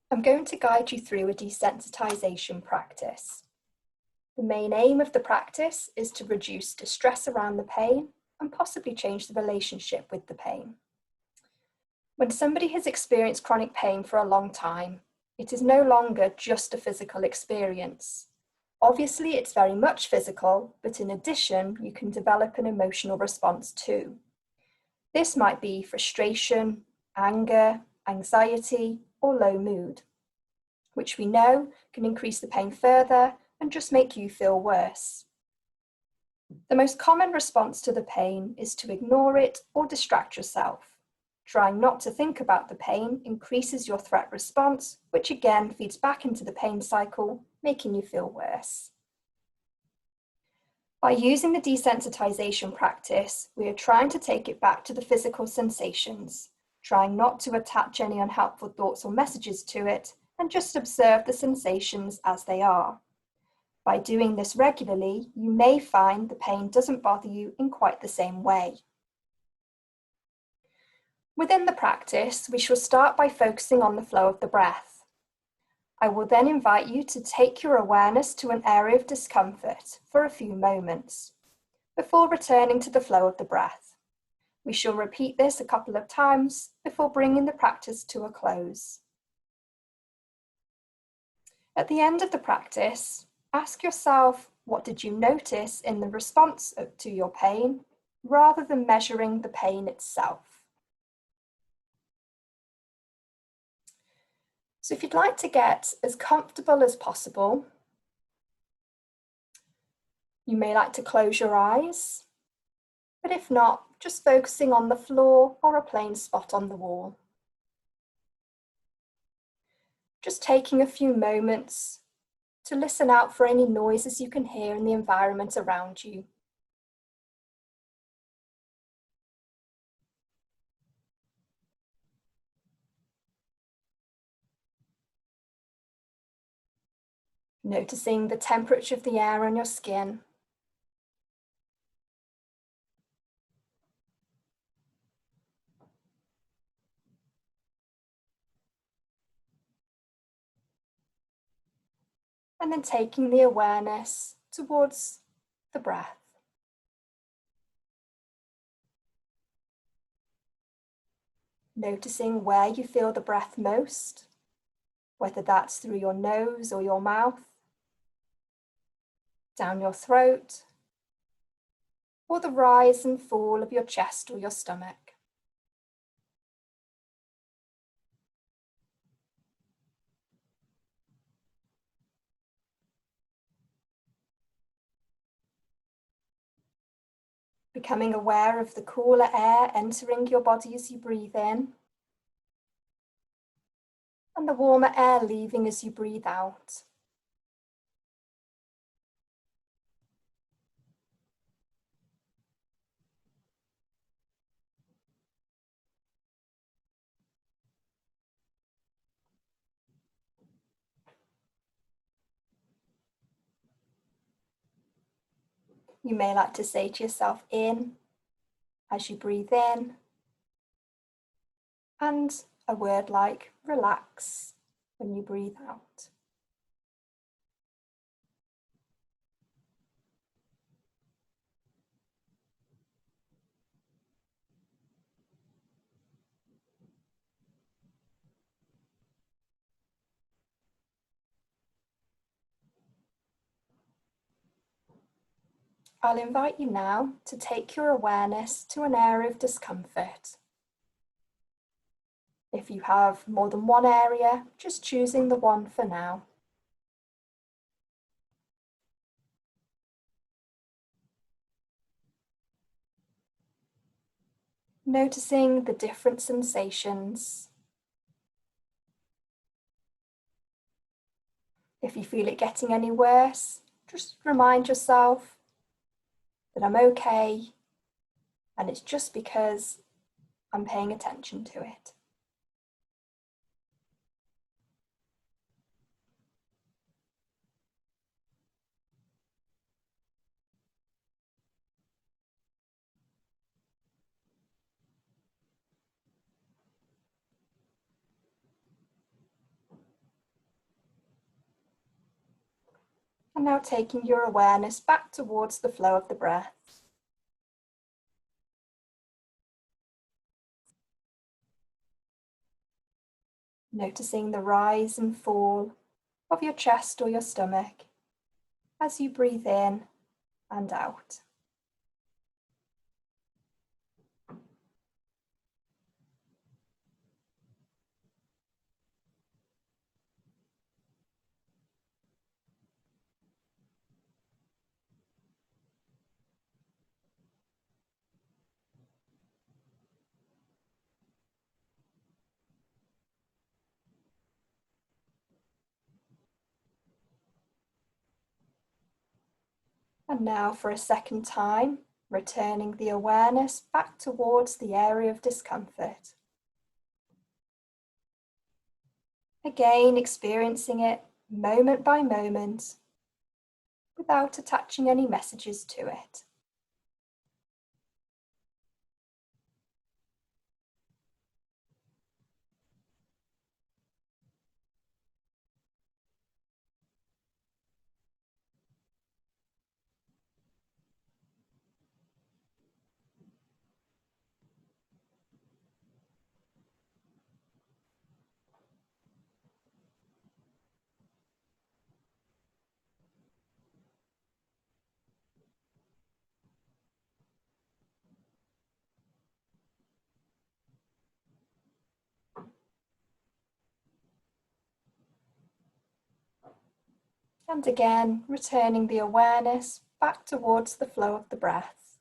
I'm going to guide you through a desensitization practice. The main aim of the practice is to reduce distress around the pain and possibly change the relationship with the pain. When somebody has experienced chronic pain for a long time, it is no longer just a physical experience. Obviously, it's very much physical, but in addition, you can develop an emotional response too. This might be frustration, anger, anxiety, or low mood, which we know can increase the pain further and just make you feel worse. The most common response to the pain is to ignore it or distract yourself. Trying not to think about the pain increases your threat response, which again feeds back into the pain cycle, making you feel worse. By using the desensitization practice, we are trying to take it back to the physical sensations, trying not to attach any unhelpful thoughts or messages to it, and just observe the sensations as they are. By doing this regularly, you may find the pain doesn't bother you in quite the same way. Within the practice, we shall start by focusing on the flow of the breath. I will then invite you to take your awareness to an area of discomfort for a few moments, before returning to the flow of the breath. We shall repeat this a couple of times before bringing the practice to a close. At the end of the practice, ask yourself, what did you notice in the response to your pain, rather than measuring the pain itself? So if you'd like to get as comfortable as possible, you may like to close your eyes, but if not, just focusing on the floor or a plain spot on the wall. Just taking a few moments to listen out for any noises you can hear in the environment around you. Noticing the temperature of the air on your skin. And then taking the awareness towards the breath. Noticing where you feel the breath most, whether that's through your nose or your mouth, down your throat, or the rise and fall of your chest or your stomach. Becoming aware of the cooler air entering your body as you breathe in, and the warmer air leaving as you breathe out. You may like to say to yourself in as you breathe in, and a word like relax when you breathe out. I'll invite you now to take your awareness to an area of discomfort. If you have more than one area, just choosing the one for now. Noticing the different sensations. If you feel it getting any worse, just remind yourself that I'm okay, and it's just because I'm paying attention to it. And now taking your awareness back towards the flow of the breath. Noticing the rise and fall of your chest or your stomach as you breathe in and out. And now for a second time, returning the awareness back towards the area of discomfort. Again, experiencing it moment by moment without attaching any messages to it. And again, returning the awareness back towards the flow of the breath.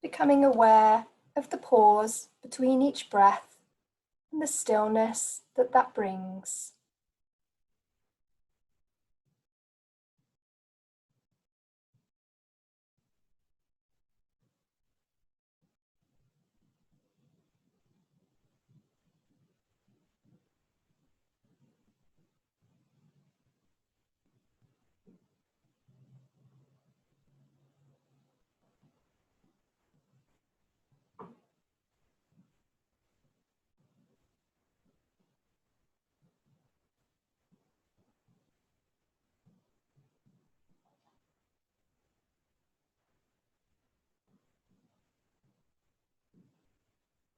Becoming aware of the pause between each breath and the stillness that that brings.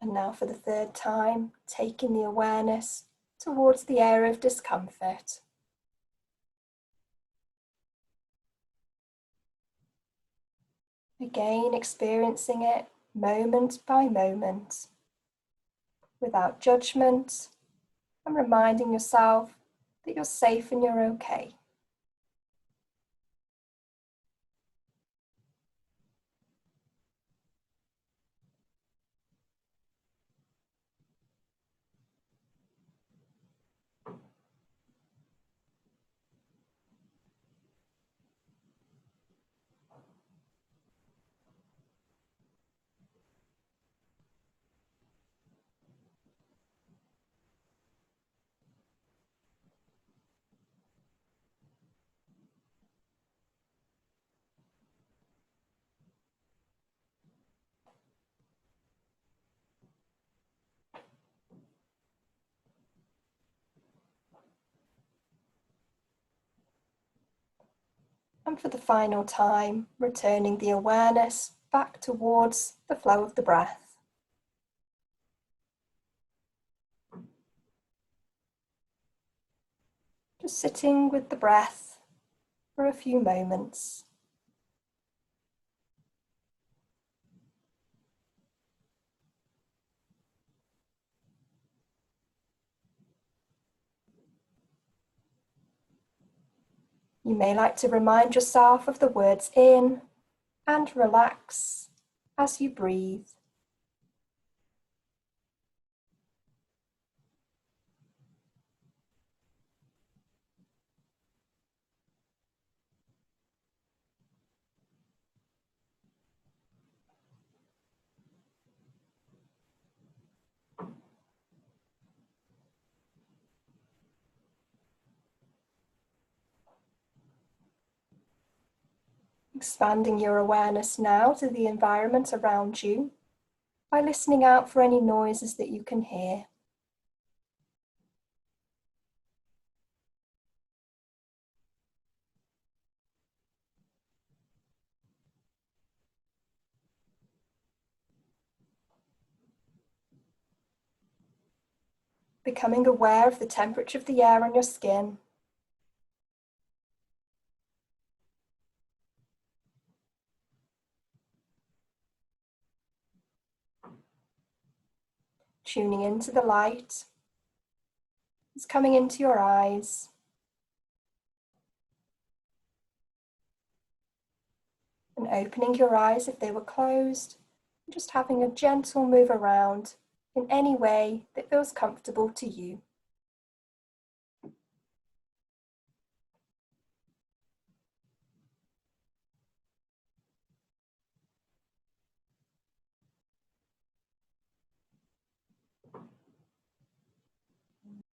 And now for the third time, taking the awareness towards the area of discomfort. Again, experiencing it moment by moment, without judgment, and reminding yourself that you're safe and you're okay. And for the final time, returning the awareness back towards the flow of the breath. Just sitting with the breath for a few moments. You may like to remind yourself of the words in and relax as you breathe. Expanding your awareness now to the environment around you. by listening out for any noises that you can hear. Becoming aware of the temperature of the air on your skin. Tuning into the light. It's coming into your eyes. And opening your eyes if they were closed. And just having a gentle move around in any way that feels comfortable to you.